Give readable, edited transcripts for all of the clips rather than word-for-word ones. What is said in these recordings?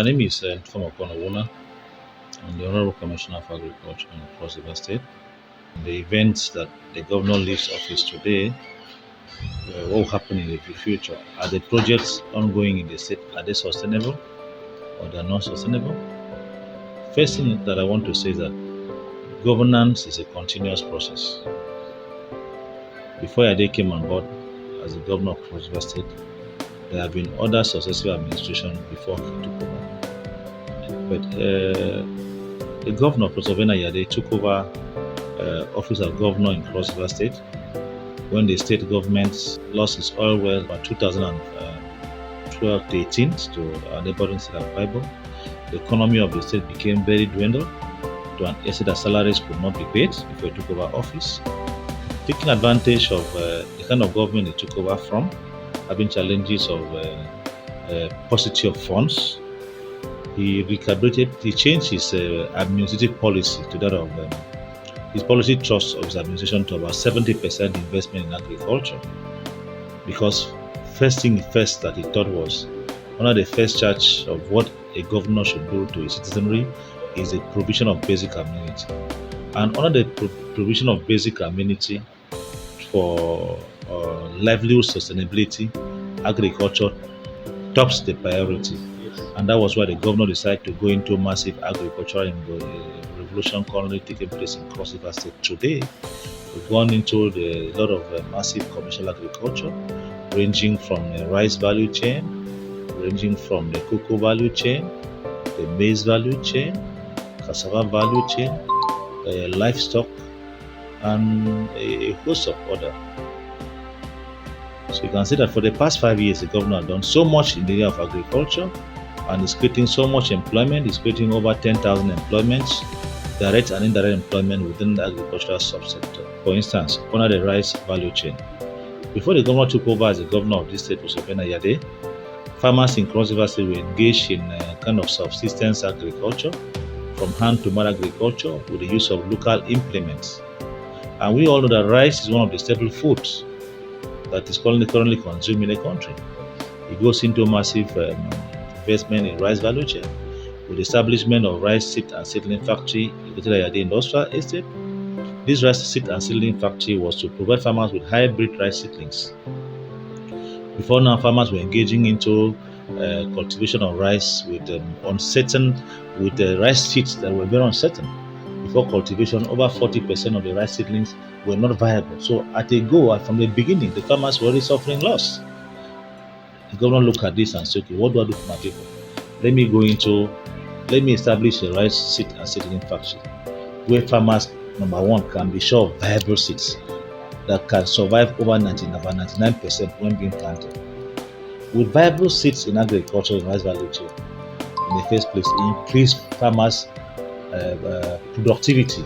My name is Hon Okon Owuna. I'm the Honorable Commissioner for Agriculture in Cross River State. The events that the governor leaves office today, what will happen in the future? Are the projects ongoing in the state, are they sustainable or they're not sustainable? First thing that I want to say is that governance is a continuous process. Before Ayade came on board as the governor of Cross River State, there have been other successive administrations before he took over. But the governor, Professor Ayade, took over office as governor in Cross River State when the state government lost its oil well by 2012 to 18 to a neighboring state of Bible. The economy of the state became very dwindled to an extent that salaries could not be paid before he took over office. Taking advantage of the kind of government he took over from, having challenges of paucity of funds, he changed his administrative policy to that of his policy thrust of his administration to about 70% investment in agriculture. Because first thing first that he thought was, one of the first charge of what a governor should do to his citizenry is the provision of basic amenity. And under the provision of basic amenity for livelihood sustainability, agriculture tops the priority. And that was why the governor decided to go into massive agricultural revolution currently taking place in Cross River State today. We've gone into a lot of massive commercial agriculture, ranging from the rice value chain, ranging from the cocoa value chain, the maize value chain, cassava value chain, livestock, and a host of other. So you can see that for the past 5 years, the governor has done so much in the area of agriculture and is creating so much employment. He's creating over 10,000 employments, direct and indirect employment within the agricultural subsector. For instance, under the rice value chain. Before the governor took over as the governor of this state, Professor Benedict Ayade, farmers in Cross River State were engaged in kind of subsistence agriculture, from hand to mouth agriculture with the use of local implements. And we all know that rice is one of the staple foods that is currently consumed in the country. It goes into massive investment in rice value chain with the establishment of rice seed and seedling factory located at the industrial estate. This rice seed and seedling factory was to provide farmers with hybrid rice seedlings. Before now, farmers were engaging into cultivation of rice with rice seeds that were very uncertain. Before cultivation, over 40% of the rice seedlings were not viable. So at a go, from the beginning, the farmers were already suffering loss. The governor looked at this and said, okay, what do I do for my people? Let me establish a rice seed and seedling factory where farmers, number one, can be sure of viable seeds that can survive over 99% when being planted. With viable seeds in agriculture in rice value chain, in the first place, it increased farmers' productivity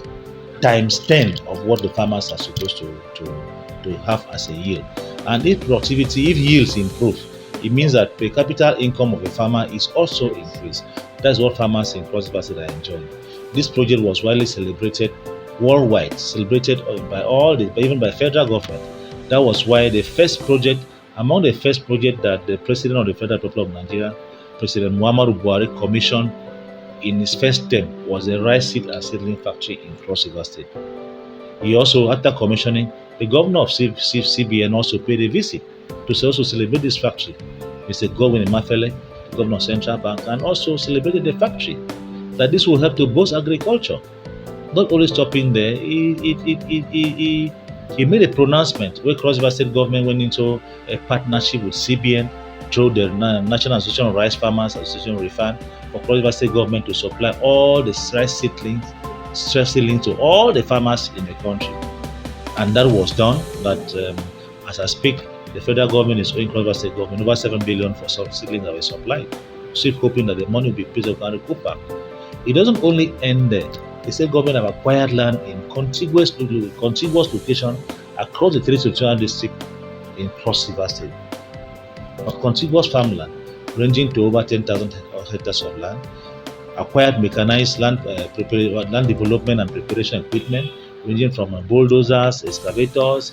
times 10 of what the farmers are supposed to have as a yield. And if yields improve, it means that per capita income of a farmer is also increased. That's what farmers in Cross River State are enjoying. This project was widely celebrated worldwide, celebrated even by federal government. That was why among the first project that the President of the Federal Republic of Nigeria, President Muhammadu Buhari, commissioned in his first term was a rice seed and seedling factory in Cross River State. He also, after commissioning, the governor of CBN also paid a visit to also celebrate this factory. Mr. Godwin Emefiele, governor of Central Bank, and also celebrated the factory. That this will help to boost agriculture. Not only stopping there, he made a pronouncement where Cross River State government went into a partnership with CBN through the National Association of Rice Farmers Association RIFAN for Cross River State government to supply all the rice seedlings to all the farmers in the country. And that was done. That as I speak, the federal government is owing Cross River State government over 7 billion for some seedlings that were supplied. Still hoping that the money will be paid up and recoup back. It doesn't only end there. The state government have acquired land in contiguous location across the 3 territorial district in Cross River State. A contiguous farmland ranging to over 10,000 hectares of land, acquired mechanized land development and preparation equipment ranging from bulldozers, excavators,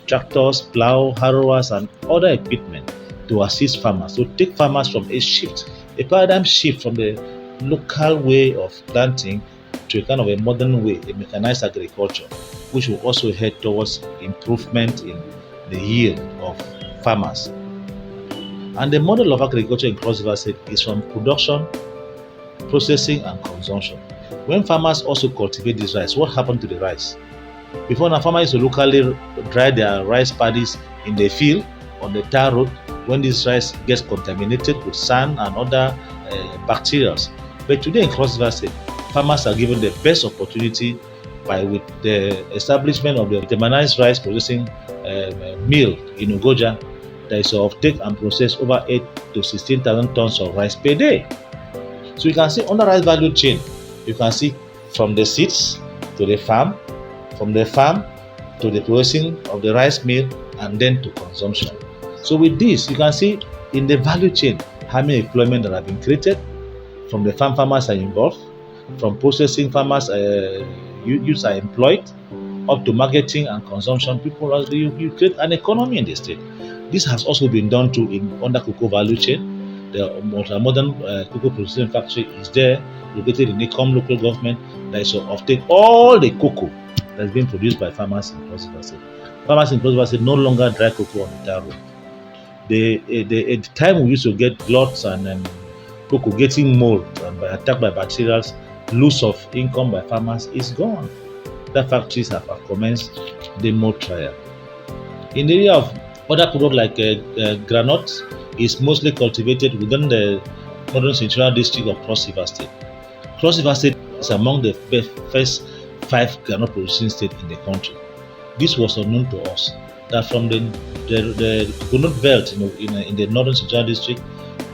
tractors, plow, harrowers, and other equipment to assist farmers, to take farmers from a shift a paradigm shift from the local way of planting to a kind of a modern way, a mechanized agriculture, which will also head towards improvement in the yield of farmers. And the model of agriculture in Cross River State is from production, processing, and consumption. When farmers also cultivate this rice, what happened to the rice? Before now, farmers used to locally dry their rice paddies in the field on the tar road. When this rice gets contaminated with sand and other bacteria. But today in Cross River State, farmers are given the best opportunity with the establishment of the demonized rice processing mill in Ugoja. There is offtake and process over 8 to 16,000 tons of rice per day. So you can see on the rice value chain, you can see from the seeds to the farm, from the farm to the processing of the rice mill, and then to consumption. So with this, you can see in the value chain how many employment that have been created. From the farmers are involved, from processing farmers, youths are employed, up to marketing and consumption. You create an economy in the state. This has also been done too under cocoa value chain. The modern cocoa processing factory is there, located in Ecom local government. That is to offtake all the cocoa that's been produced by farmers in Cross River State. Farmers in Cross River State no longer dry cocoa on the tar road. The time we used to get gluts and cocoa getting mold and attacked by bacteria, loss of income by farmers is gone. The factories have commenced the mold trial. In the area of other products like granite, is mostly cultivated within the Northern Central District of Cross River State. Cross River State is among the first 5 granite producing states in the country. This was unknown to us, that from the coconut belt in the Northern Central District,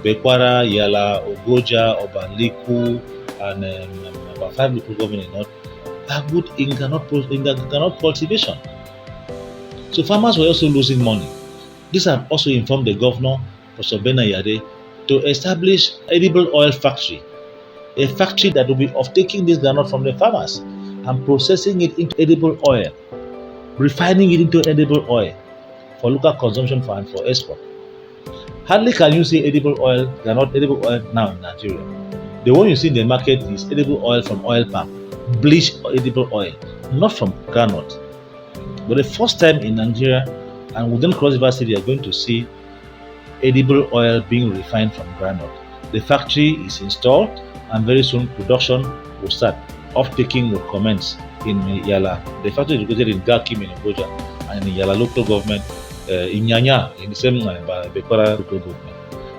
Bekwara, Yala, Ogoja, Obanliku, and about 5 local governments in North are good in granite cultivation. So farmers were also losing money. This has also informed the governor, Professor Benedict Ayade, to establish edible oil factory, a factory that will be taking this granite from the farmers and processing it into edible oil, refining it into edible oil for local consumption and for export. Hardly can you see edible oil, granite edible oil now in Nigeria. The one you see in the market is edible oil from oil palm, bleached edible oil, not from granite. But the first time in Nigeria and within Cross River State, you are going to see edible oil being refined from granite. The factory is installed and very soon production will start. Off-taking will commence in Yala. The factory is located in Gakim in Ogoja and in Yala local government, in Nyanya, in the same Bekwara local government.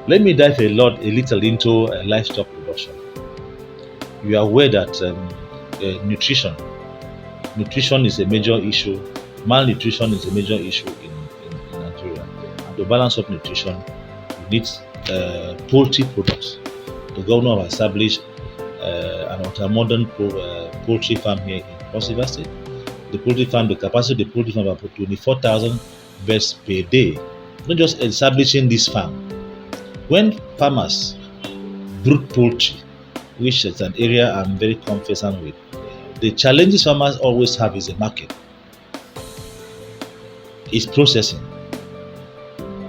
Let me dive a little into livestock production. You are aware that nutrition is a major issue. Malnutrition is a major issue in Nigeria. And to balance up nutrition, you need poultry products. The governor has established an ultra-modern poultry farm here in Cross River State. The poultry farm, the capacity of the poultry farm is about 24,000 birds per day. Not just establishing this farm. When farmers brood poultry, which is an area I'm very conversant with, the challenges farmers always have is the market. Is processing.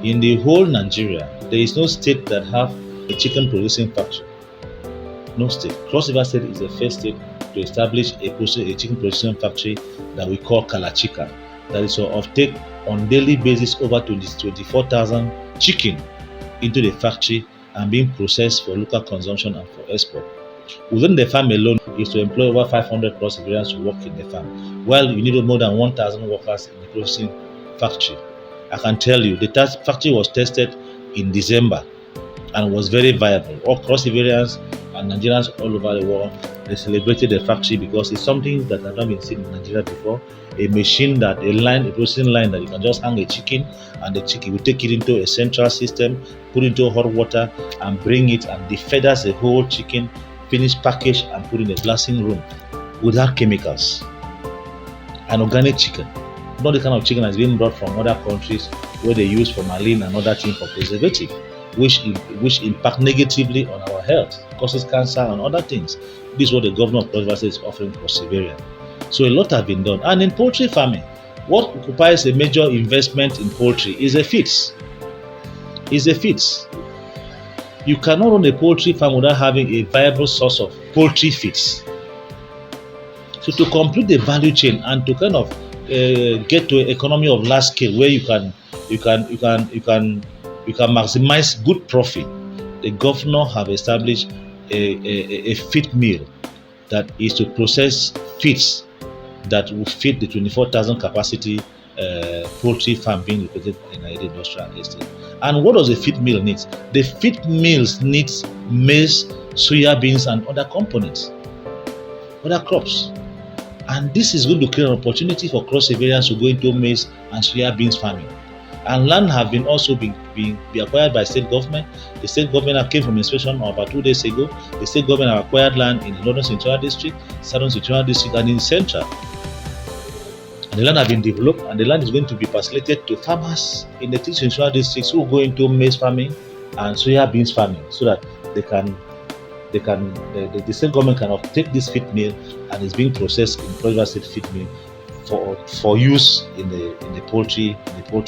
In the whole Nigeria, there is no state that have a chicken producing factory. No state. Cross River State is the first state to establish a chicken producing factory that we call Kalachika. That is to offtake on daily basis over 24,000 chicken into the factory and being processed for local consumption and for export. Within the farm alone is to employ over 500 plus Nigerians to work in the farm. Well, you need more than 1,000 workers in the processing factory. I can tell you the factory was tested in December and was very viable. All Cross Riverians and Nigerians all over the world, they celebrated the factory because it's something that has not been seen in Nigeria before. A machine a processing line that you can just hang a chicken and the chicken will take it into a central system, put it into hot water and bring it and defeathers the whole chicken, finished package and put in a glassing room without chemicals. An organic chicken. Not the kind of chicken that's being brought from other countries where they use formalin and other things for preservative, which impact negatively on our health, causes cancer and other things. This is what the governor of Cross River State is offering perseverance. So a lot have been done. And in poultry farming, what occupies a major investment in poultry is a feeds. You cannot run a poultry farm without having a viable source of poultry feeds. So to complete the value chain and to kind of get to an economy of large scale where you can maximize good profit, the governor have established a feed mill that is to process feeds that will feed the 24,000 capacity poultry farm being located in Agro-Industrial Estate. And what does the feed mill need? The feed mills needs maize, soya beans, and other components, other crops. And this is going to create an opportunity for cross surveillance to go into maize and soya beans farming. And land have been also been acquired by state government. The state government came from inspection about 2 days ago. The state government have acquired land in the Northern Central District, Southern Central District, and in Central. And the land have been developed, and the land is going to be facilitated to farmers in the 3 Central Districts who go into maize farming and soya beans farming, so that the state government can take this feed mill and is being processed in Cross State feed mill for use in the poultry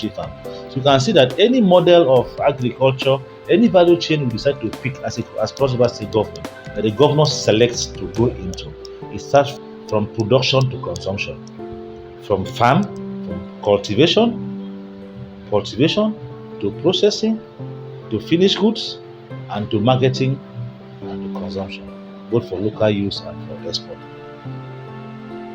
farm. So you can see that any model of agriculture, any value chain we decide to pick as Cross River State government that the governor selects to go into, it starts from production to consumption, from farm, from cultivation to processing, to finished goods, and to marketing and to consumption, both for local use and for export.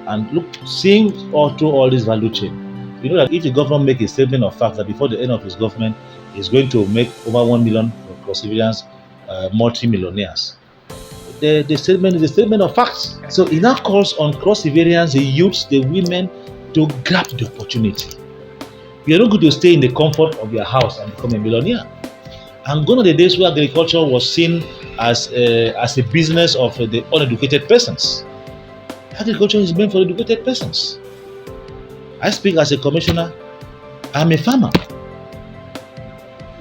And look, seeing all through all this value chain, you know that if the government make a statement of fact that before the end of his government is going to make over 1 million cross civilians multi-millionaires, the statement is a statement of facts. So it now calls on cross civilians, the youths, the women, to grab the opportunity. You're not going to stay in the comfort of your house and become a millionaire. And gone are the days where agriculture was seen as a business of the uneducated persons. Agriculture is meant for educated persons. I speak as a commissioner. I'm a farmer.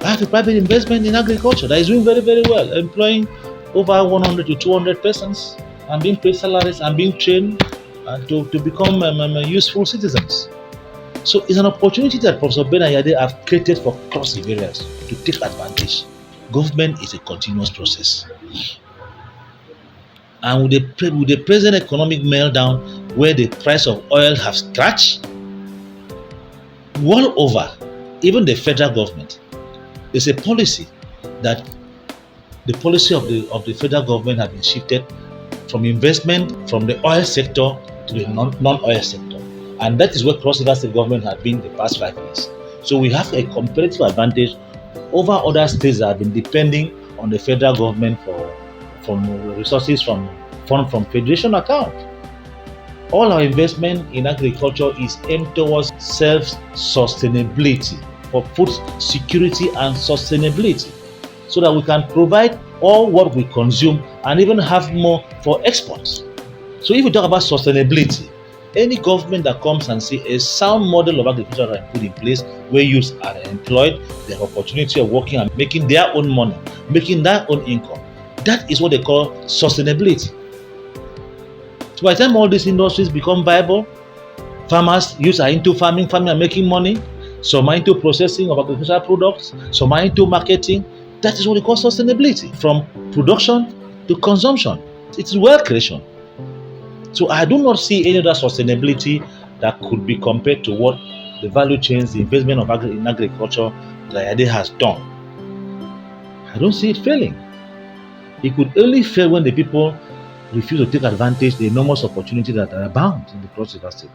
I have a private investment in agriculture that is doing very, very well, employing over 100 to 200 persons and being paid salaries and being trained to become useful citizens. So it's an opportunity that Professor Benedict Ayade have created for cross surveillance to take advantage. Government is a continuous process. And with the present economic meltdown where the price of oil has scratched all over, even the federal government, there's a policy that the policy of the federal government has been shifted from investment from the oil sector to the non-oil sector. And that is where Cross River State government has been the past 5 years. So we have a competitive advantage over other states that have been depending on the federal government from resources from federation account. All our investment in agriculture is aimed towards self-sustainability, for food security and sustainability, so that we can provide all what we consume and even have more for exports. So if we talk about sustainability, any government that comes and see a sound model of agriculture are put in place where youths are employed, they have opportunity of working and making their own money, making their own income, that is what they call sustainability. So by the time all these industries become viable, farmers, youths are into farming are making money, some are into processing of agricultural products, some are into marketing. That is what we call sustainability, from production to consumption. It's wealth creation. So I do not see any other sustainability that could be compared to what the value chains, the investment in agriculture that Ayade has done. I don't see it failing. It could only fail when the people refuse to take advantage of the enormous opportunity that are abound in the Cross River State.